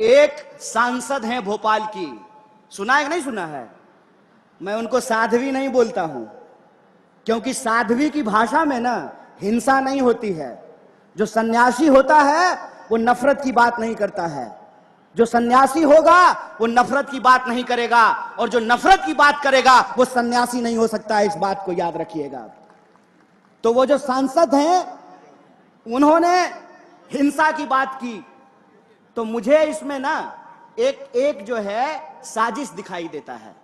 एक सांसद हैं भोपाल की, सुना है कि नहीं सुना है? मैं उनको साध्वी नहीं बोलता हूं, क्योंकि साध्वी की भाषा में ना हिंसा नहीं होती है। जो सन्यासी होता है वो नफरत की बात नहीं करता है। जो सन्यासी होगा वो नफरत की बात नहीं करेगा, और जो नफरत की बात करेगा वो सन्यासी नहीं हो सकता है। इस बात को याद रखिएगा। तो वो जो सांसद हैं उन्होंने हिंसा की बात की, तो मुझे इसमें ना एक जो है साजिश दिखाई देता है।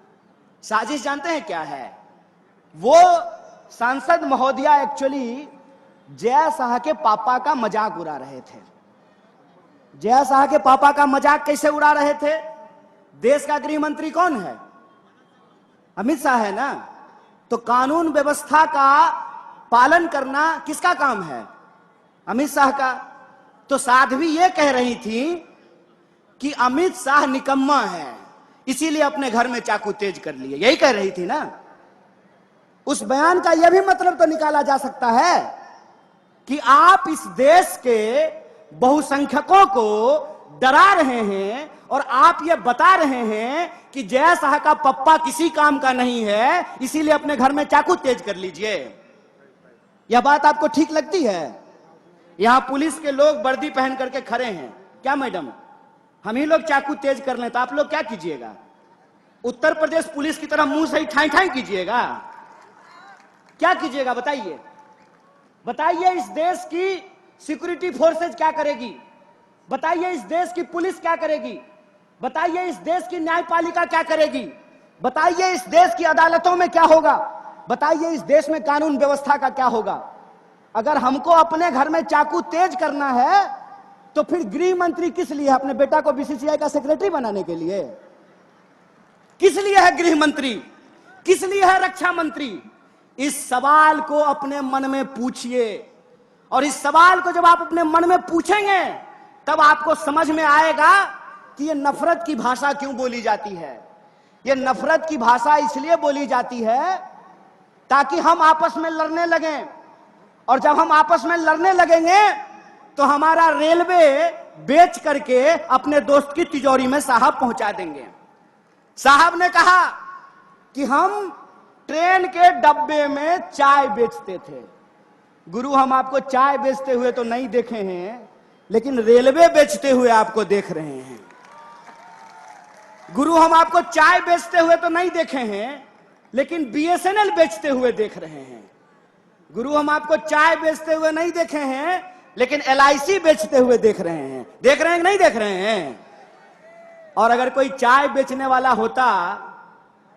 साजिश जानते हैं क्या है? वो सांसद महोदया एक्चुअली जय शाह के पापा का मजाक उड़ा रहे थे। जय शाह के पापा का मजाक कैसे उड़ा रहे थे? देश का गृह मंत्री कौन है? अमित शाह है ना। तो कानून व्यवस्था का पालन करना किसका काम है? अमित शाह का। तो साध्वी ये कह रही थी कि अमित शाह निकम्मा है, इसीलिए अपने घर में चाकू तेज कर लिए। यही कह रही थी ना। उस बयान का यह भी मतलब तो निकाला जा सकता है कि आप इस देश के बहुसंख्यकों को डरा रहे हैं और आप ये बता रहे हैं कि जय शाह का पप्पा किसी काम का नहीं है, इसीलिए अपने घर में चाकू तेज कर लीजिए। यह बात आपको ठीक लगती है? यहां पुलिस के लोग वर्दी पहन करके खड़े हैं। क्या मैडम, हम ही लोग चाकू तेज कर लें तो आप लोग क्या कीजिएगा? उत्तर प्रदेश पुलिस की तरह मुंह से ही ठाई ठाई कीजिएगा? क्या कीजिएगा बताइए? बताइए इस देश की सिक्योरिटी फोर्सेज क्या करेगी? बताइए इस देश की पुलिस क्या करेगी? बताइए इस देश की न्यायपालिका क्या करेगी? बताइए इस देश की अदालतों में क्या होगा? बताइए इस देश में कानून व्यवस्था का क्या होगा? अगर हमको अपने घर में चाकू तेज करना है तो फिर गृह मंत्री किस लिए है? अपने बेटा को बीसीसीआई का सेक्रेटरी बनाने के लिए? किस लिए है गृह मंत्री? किस लिए है रक्षा मंत्री? इस सवाल को अपने मन में पूछिए, और इस सवाल को जब आप अपने मन में पूछेंगे तब आपको समझ में आएगा कि ये नफरत की भाषा क्यों बोली जाती है। ये नफरत की भाषा इसलिए बोली जाती है ताकि हम आपस में लड़ने लगें, और जब हम आपस में लड़ने लगेंगे तो हमारा रेलवे बेच करके अपने दोस्त की तिजोरी में साहब पहुंचा देंगे। साहब ने कहा कि हम ट्रेन के डब्बे में चाय बेचते थे। गुरु, हम आपको चाय बेचते हुए तो नहीं देखे हैं, लेकिन रेलवे बेचते हुए आपको देख रहे हैं। गुरु, हम आपको चाय बेचते हुए तो नहीं देखे हैं, लेकिन बीएसएनएल बेचते हुए देख रहे हैं। गुरु, हम आपको चाय बेचते हुए नहीं देखे हैं, लेकिन एलआईसी बेचते हुए देख रहे हैं। देख रहे हैं कि नहीं देख रहे हैं? और अगर कोई चाय बेचने वाला होता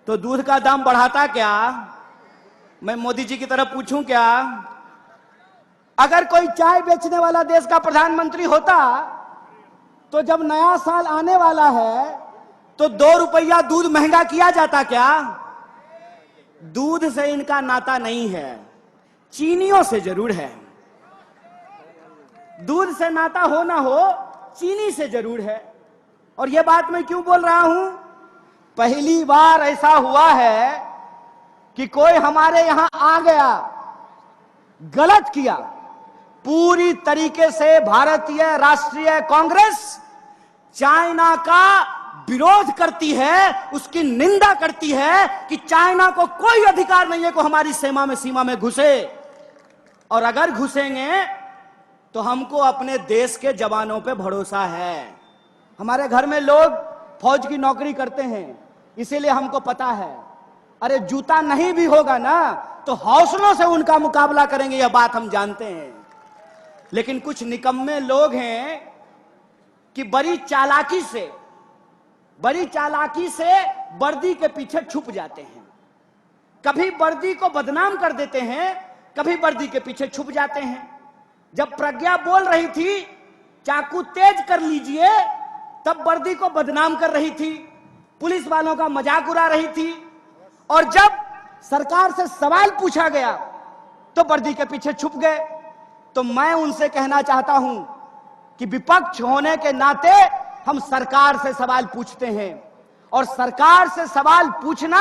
तो दूध का दाम बढ़ाता क्या? मैं मोदी जी की तरफ पूछूं क्या? अगर कोई चाय बेचने वाला देश का प्रधानमंत्री होता तो जब नया साल आने वाला है तो 2 रुपया दूध महंगा किया जाता क्या? दूध से इनका नाता नहीं है, चीनियों से जरूर है। दूध से नाता हो ना हो, चीनी से जरूर है। और यह बात मैं क्यों बोल रहा हूं? पहली बार ऐसा हुआ है कि कोई हमारे यहां आ गया, गलत किया। पूरी तरीके से भारतीय राष्ट्रीय कांग्रेस चाइना का विरोध करती है, उसकी निंदा करती है कि चाइना को कोई अधिकार नहीं है कि हमारी सीमा में घुसे, और अगर घुसेंगे तो हमको अपने देश के जवानों पे भरोसा है। हमारे घर में लोग फौज की नौकरी करते हैं, इसीलिए हमको पता है। अरे जूता नहीं भी होगा ना तो हौसलों से उनका मुकाबला करेंगे, यह बात हम जानते हैं। लेकिन कुछ निकम्मे लोग हैं कि बड़ी चालाकी से वर्दी के पीछे छुप जाते हैं। कभी वर्दी को बदनाम कर देते हैं, कभी वर्दी के पीछे छुप जाते हैं। जब प्रज्ञा बोल रही थी चाकू तेज कर लीजिए, तब वर्दी को बदनाम कर रही थी, पुलिस वालों का मजाक उड़ा रही थी। और जब सरकार से सवाल पूछा गया तो वर्दी के पीछे छुप गए। तो मैं उनसे कहना चाहता हूं कि विपक्ष होने के नाते हम सरकार से सवाल पूछते हैं, और सरकार से सवाल पूछना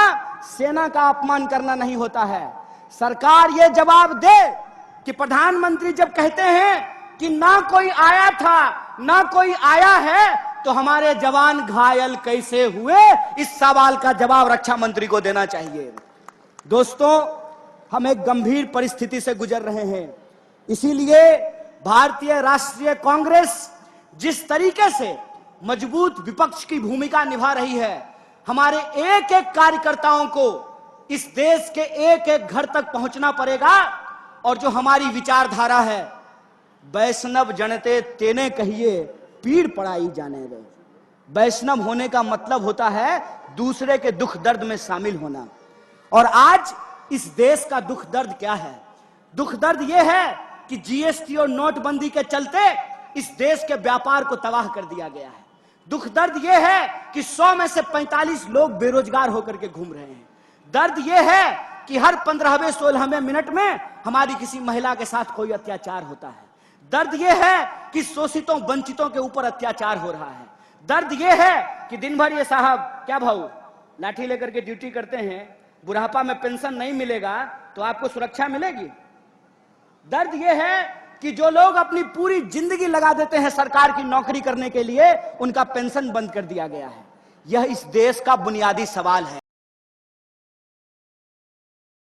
सेना का अपमान करना नहीं होता है। सरकार यह जवाब दे कि प्रधानमंत्री जब कहते हैं कि ना कोई आया था ना कोई आया है, तो हमारे जवान घायल कैसे हुए, इस सवाल का जवाब रक्षा मंत्री को देना चाहिए। दोस्तों, हम एक गंभीर परिस्थिति से गुजर रहे हैं। इसीलिए भारतीय राष्ट्रीय कांग्रेस जिस तरीके से मजबूत विपक्ष की भूमिका निभा रही है, हमारे एक एक कार्यकर्ताओं को इस देश के एक एक घर तक पहुंचना पड़ेगा। और जो हमारी विचारधारा है, वैष्णव जनते तेने कहिए पीड़ पड़ाई जाने दे। वैष्णव होने का मतलब होता है दूसरे के दुख दर्द में शामिल होना। और आज इस देश का दुख दर्द क्या है? दुख दर्द यह है कि जीएसटी और नोटबंदी के चलते इस देश के व्यापार को तबाह कर दिया गया है। दुख दर्द यह है कि 100 में से 45 लोग बेरोजगार होकर के घूम रहे हैं। दर्द यह है कि हर 15वें 16वें मिनट में हमारी किसी महिला के साथ कोई अत्याचार होता है। दर्द यह है कि शोषितों वंचितों के ऊपर अत्याचार हो रहा है। दर्द यह है कि दिन भर ये साहब क्या भाऊ लाठी लेकर के ड्यूटी करते हैं, बुढ़ापा में पेंशन नहीं मिलेगा तो आपको सुरक्षा मिलेगी। दर्द यह है कि जो लोग अपनी पूरी जिंदगी लगा देते हैं सरकार की नौकरी करने के लिए, उनका पेंशन बंद कर दिया गया है। यह इस देश का बुनियादी सवाल है।